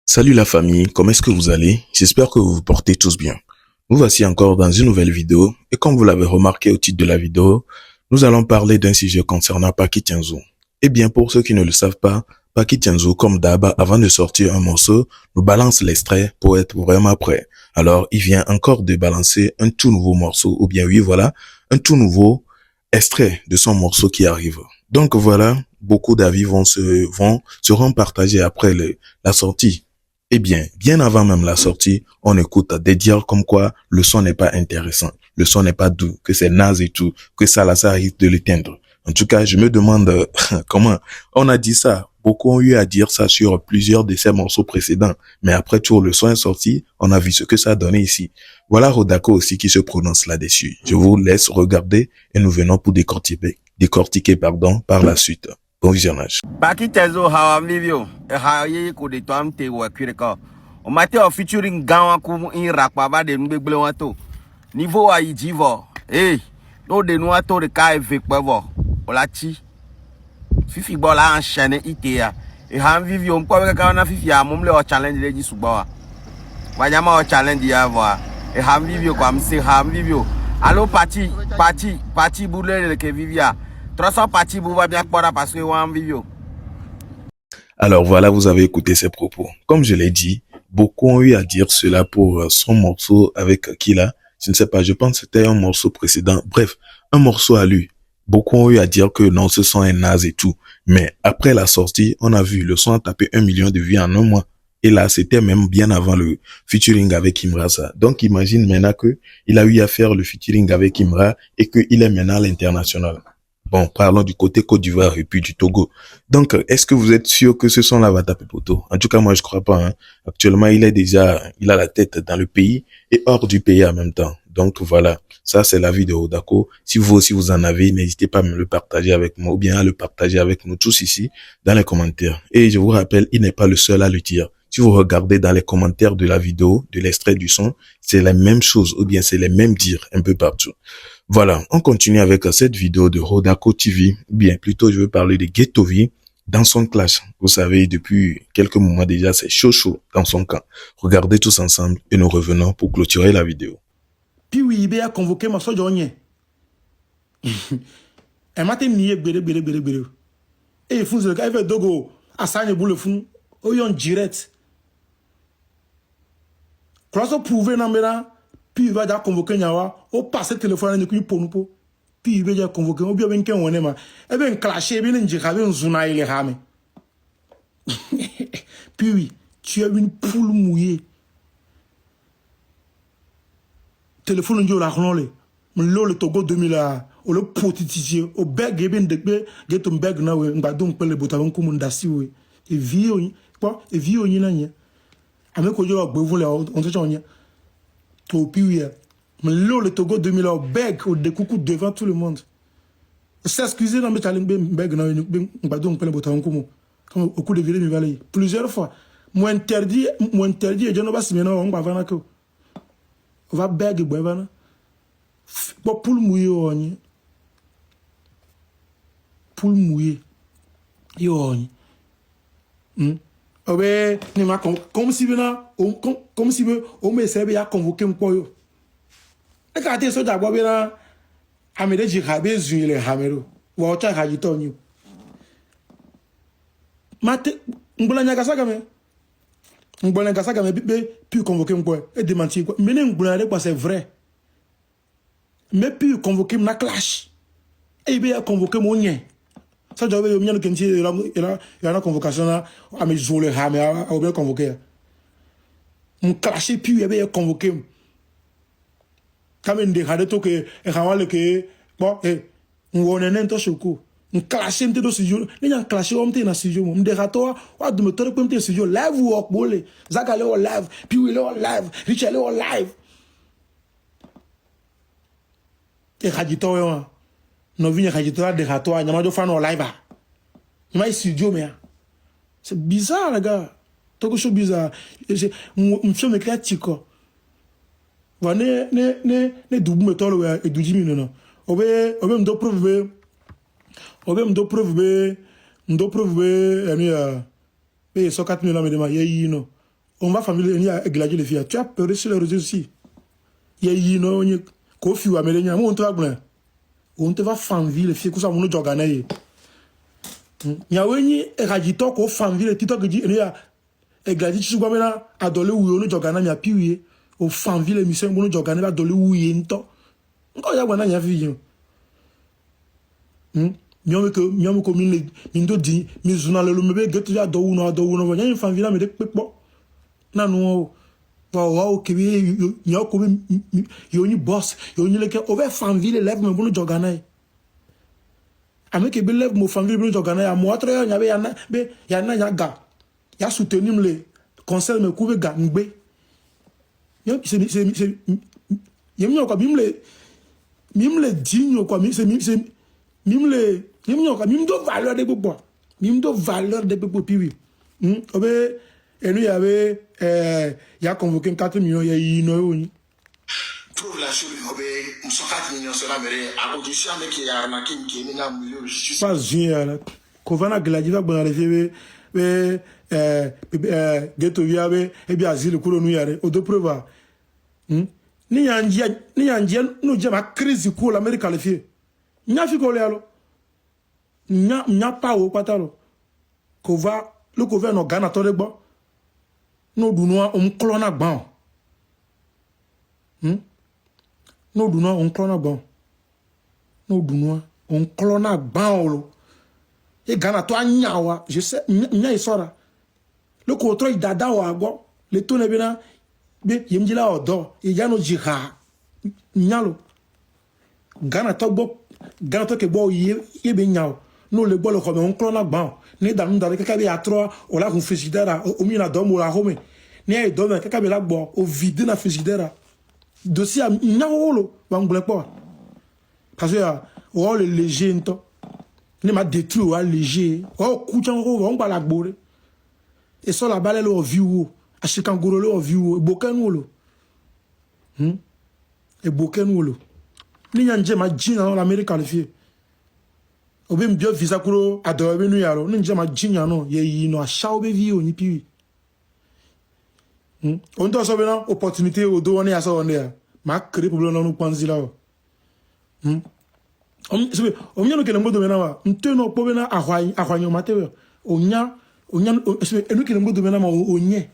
Salut la famille, comment est-ce que vous allez? J'espère que vous vous portez tous bien. Nous voici encore dans une nouvelle vidéo et comme vous l'avez remarqué au titre de la vidéo, nous allons parler d'un sujet concernant Paki Tianzou. Eh bien, pour ceux qui ne le savent pas, Paki Tianzou, comme d'hab, avant de sortir un morceau, nous balance l'extrait pour être vraiment prêt. Alors, il vient encore de balancer un tout nouveau morceau, ou bien oui, voilà, un tout nouveau extrait de son morceau qui arrive. Donc voilà, beaucoup d'avis seront partagés après la sortie. Eh bien, bien avant même la sortie, on écoute des dires comme quoi le son n'est pas intéressant, le son n'est pas doux, que c'est naze et tout, que ça risque de l'éteindre. En tout cas, je me demande comment on a dit ça. Beaucoup ont eu à dire ça sur plusieurs de ces morceaux précédents. Mais après tout, le son est sorti, on a vu ce que ça a donné ici. Voilà Rodako aussi qui se prononce là-dessus. Je vous laisse regarder et nous venons pour décortiquer par la suite. Bon visionnage. Paki Tianzou hawa mvivyo haye kudeto amte wa kwireka o mate o featuring gawa ku in rakpa ba de ngbegbele wan to niveau wa yijivo no de no ato de ka evekpevo o la chi fifi gbo la enchaîner itea e ha mvivyo mko be ka na fifi amumle o challenge le ji sugbo wa nyama o challenge ya vo e ha mvivyo kwa mse ha mvivyo allo parti boule le ke vivia 300 parties pour va bien pour parce que on vivio. Alors voilà, vous avez écouté ses propos. Comme je l'ai dit, beaucoup ont eu à dire cela pour son morceau avec Killa. Je ne sais pas, je pense que c'était un morceau précédent. Bref, un morceau à lui. Beaucoup ont eu à dire que non, ce son est naze et tout. Mais après la sortie, on a vu le son a tapé 1 million de vues en un mois. Et là, c'était même bien avant le featuring avec Imra. Ça. Donc imagine maintenant que il a eu à faire le featuring avec Imra et qu'il est maintenant à l'international. Bon, parlons du côté Côte d'Ivoire et puis du Togo. Donc, est-ce que vous êtes sûr que ce son-là va taper poteau? En tout cas, moi, je crois pas. Hein. Actuellement, il a la tête dans le pays et hors du pays en même temps. Donc, voilà. Ça, c'est l'avis de Rodako. Si vous aussi vous en avez, n'hésitez pas à me le partager avec moi ou bien à le partager avec nous tous ici dans les commentaires. Et je vous rappelle, il n'est pas le seul à le dire. Si vous regardez dans les commentaires de la vidéo, de l'extrait du son, c'est la même chose ou bien c'est les mêmes dires un peu partout. Voilà, on continue avec cette vidéo de Rodako TV. Bien, plutôt je veux parler de Ghetto V dans son clash. Vous savez, depuis quelques moments déjà, c'est chaud dans son camp. Regardez tous ensemble et nous revenons pour clôturer la vidéo. Puis oui, il a convoqué ma soeur Johnny. Elle m'a dit nié béré. Et il faut que le dogo à ça ne boule fou. Oh yon direct. Quand on prouve non mais là, puis il va déjà convoquer Nyawa. Au passé téléphone ne couille pour nous pour. Puis il va déjà convoquer. Ou bien qu'un on est ma. Eh bien clasher bien un jirabe un zuna il est ramé. Puis oui, tu as une poule mouillée. Téléphone ndio la ronle mlo le Togo 2000 a o le potitier o beg eben de get on beg na we ngbadon pele botabon ko mundasi we e vie oni quoi e vie oni na nya ame ko jo gbe vun le on se chonya to puis mlo le Togo 2000 a beg o de coucou devant tout le monde s'excuser dans metalen beg na we ngbadon pele botabon ko mo comme au coup de virer mi valé plusieurs fois moi interdit et je ne pas si maintenant on va vana ko va beg bwevana pour mouiller oni pour mouiller yoni obe ni ma comme si bena comme si on me serve ya convoquer mpo yo e ka te so da gbo bena amede ji habe zu ile hamero wa ocha ha ji tonyu mate ngbola nya gasaga me ngbola gasaga me puis convoquer mpo et démentir quoi mais ngbola quoi c'est vrai. Mais puis convoquer na clash et bien convoquer mon nien ça doit être bien que il a une convocation là à me jouer ha mais à bien convoquer mon clasher puis il bien convoquer comme une décade to que et hawale que bon on est nento choko on clasher m'te do studio les gens clasher on m'te na studio me décato wa de me tore pour m'te studio live work bolé zakale au live puis il est live richel au live. Et Radito, non vient Radito de Rato, il n'y a pas de fan en live. Il m'a studio, mais c'est bizarre, les gars. Quelque chose bizarre. Je me suis mis à Tico. Voilà, ne double méthode et 12 minutes. Obe m'do prouver. M'do prouver, ami, paye 104 000 mais demain, yé, non. on va famille, il y a gladier les filles. Tu as peur sur les réseaux aussi. Il y a eu une kofi ou améliorer, on te va bien. On te va fan ville, les filles, que ça, on nous organise. Il y a une radiateur qu'on fan ville, tout que dit, il y a gladier, tu vois, maintenant, à dollar où on nous organise, il y a plus, au fan ville, émission, on nous organise, à dollar où il y a un temps. Il y a un avis. Nyom ko min do di mi journal lo mebe get ya do uno nya fan villa me de pepo na no wa ke bi nya ko bi yo ni boss yo ni le ke over fan ville lève me bunu jogana ame ke bi lève mo fan ville bunu jogana ya mo atre nya be ya na ya ga ya soutenir le conseil me ku be ga ngbe yo c'est yem nyo ko mimle digno quoi c'est mimle mim do valeur de bobo mim do valeur de bobo puis obe enu ya be ya convoqué 4 millions ya ino ni trouve la solution obe muso 4 millions cela mere acquisition avec ya na kinki ni na million justice pas génial kovana gladi va bon arriver be geto via be e bi asile kulo nu yare o do preuve ni yanjia no jama crise ko l'Amérique le fie nya fi ko le alo nya pa o patalo ko va le gouvernement Ghana to de gbo no dunwa on clona gban no dunwa on clona gban no dunwa on clona gban lo e Ghana to anya wa je sais nya isora le ko tro idada wa gbo le to ne bina be yemjila odo e ya no jiha nyalo Ghana to ke bo ye be nyao no le bo le ko on clona gban ni da nda ke ka be atro o la kun frigidaire o mi na do mo la home ni e do na ke ka be la gbo o vide na frigidaire dossier nyawolo ba ngbele po parce que o le léger nto ni ma détruit o léger o ku chan ko on gba la gbore e so la bale lo viwo ashikangoro lo viwo bokanu lo e bokanu lo ni nyanje ma jina no l'Amérique le fie obe mbio visa kuro adobe nu yaro ni njema jinya no ye yi no asha obe vi oni pi on to so be na opportunité o do woni asa woni ya ma créer problème no panzi la on nyano kele mbodo be na wa nteno po be na ahwanyo matewe onya enu kele mbodo be na ma onye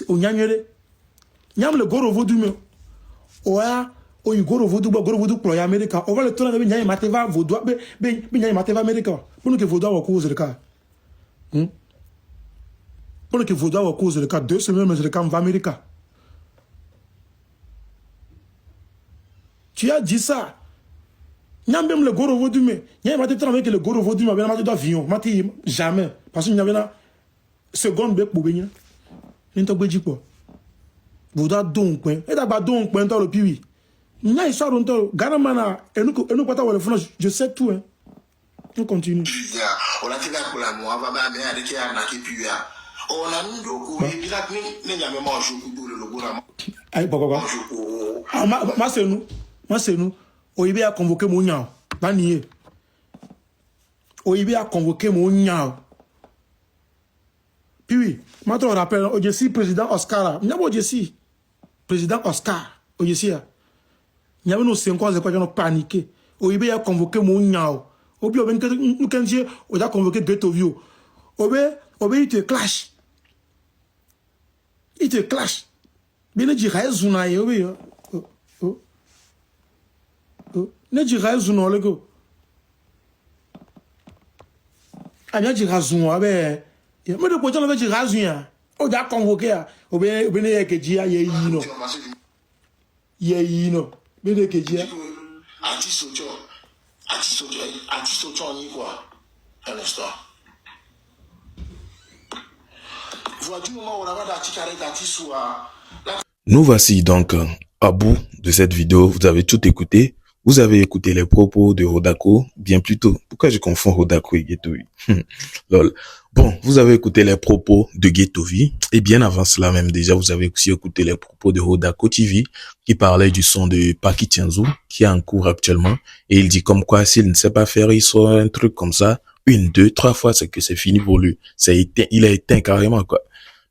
onyanywere nyam le goro vodu me oya oyi goro vodu pro ya America o va le tona be nyai mateva vodu be nyai mateva America pour que vodu wa cause le cas pour que vodu wa cause le cas 2 semaines mais le cas va America tu as dit ça nyam même le goro vodu me nyai mateva avec le goro vodu me be na mateva avion mati jamais parce que nyavena seconde be pobenya nto gbeji po boda donc et da ba donc to le piwi nya histoire nto Ghana mana enu pata wala fona je sais tout on continue on a tika kula mo ava ba me ade ke na ke piwa on a ndo ko e bila ni nya me ma jo ku do le logo na ay boko ma senu o ibe a convoquer mo nya ba nié o ibe a convoquer mo nya. Puis oui, moi je rappelle, aujourd'hui président Oscar, il y a aujourd'hui président Oscar, aujourd'hui il y a nos 5 ans de paniqué. Oibe a convoqué mon nyao. Obi oben que nous kanji o a convoqué Getovio. Obe il te clash. Il te clash. Bien dit raisonna ye obe yo. Ne dit raisonna le go. Anya dit raisonna be mais de quoi on veut dire raison o da convoqué obe ne ke dia ye yi no be ne ke dia ati sojo ni quoi un instant voiture moi on va da tikare ati soa. Nous voici donc à bout de cette vidéo. Vous avez tout écouté. Vous avez écouté les propos de Rodako, bien plus tôt. Pourquoi je confonds Rodako et Getovi? Lol. Bon, vous avez écouté les propos de Getovi. Et bien avant cela même, déjà, vous avez aussi écouté les propos de Rodako TV, qui parlait du son de Paki Tianzou, qui est en cours actuellement. Et il dit comme quoi, s'il ne sait pas faire, il sort un truc comme ça, une, deux, trois fois, c'est que c'est fini pour lui. Il a éteint carrément, quoi.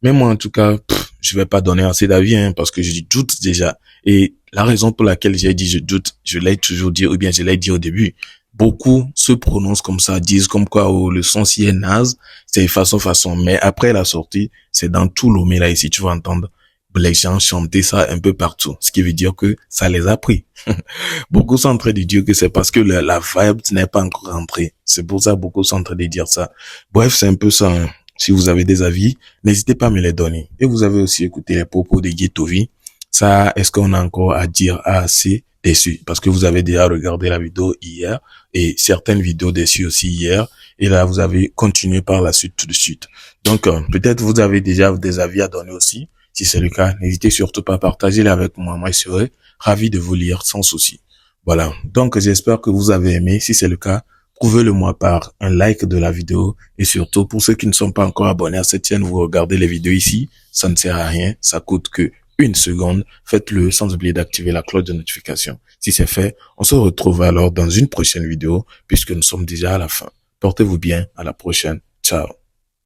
Mais moi, en tout cas, je vais pas donner assez d'avis, hein, parce que je doute déjà. Et la raison pour laquelle j'ai dit je doute, je l'ai toujours dit, ou bien je l'ai dit au début. Beaucoup se prononcent comme ça, disent comme quoi, oh, le son si est naze, c'est façon. Mais après la sortie, c'est dans tout Lomé, là, ici, tu vas entendre les gens chanter ça un peu partout. Ce qui veut dire que ça les a pris. Beaucoup sont en train de dire que c'est parce que la vibe n'est pas encore rentrée. C'est pour ça beaucoup sont en train de dire ça. Bref, c'est un peu ça, hein. Si vous avez des avis, n'hésitez pas à me les donner. Et vous avez aussi écouté les propos de Guitovi. Ça, est-ce qu'on a encore à dire assez dessus? Parce que vous avez déjà regardé la vidéo hier et certaines vidéos dessus aussi hier. Et là, vous avez continué par la suite tout de suite. Donc, peut-être vous avez déjà des avis à donner aussi. Si c'est le cas, n'hésitez surtout pas à partager avec moi. Moi, je serai ravi de vous lire sans souci. Voilà. Donc, j'espère que vous avez aimé. Si c'est le cas, prouvez-le moi par un like de la vidéo. Et surtout, pour ceux qui ne sont pas encore abonnés à cette chaîne, vous regardez les vidéos ici. Ça ne sert à rien. Ça coûte que 1 seconde. Faites-le sans oublier d'activer la cloche de notification. Si c'est fait, on se retrouve alors dans une prochaine vidéo puisque nous sommes déjà à la fin. Portez-vous bien. À la prochaine. Ciao.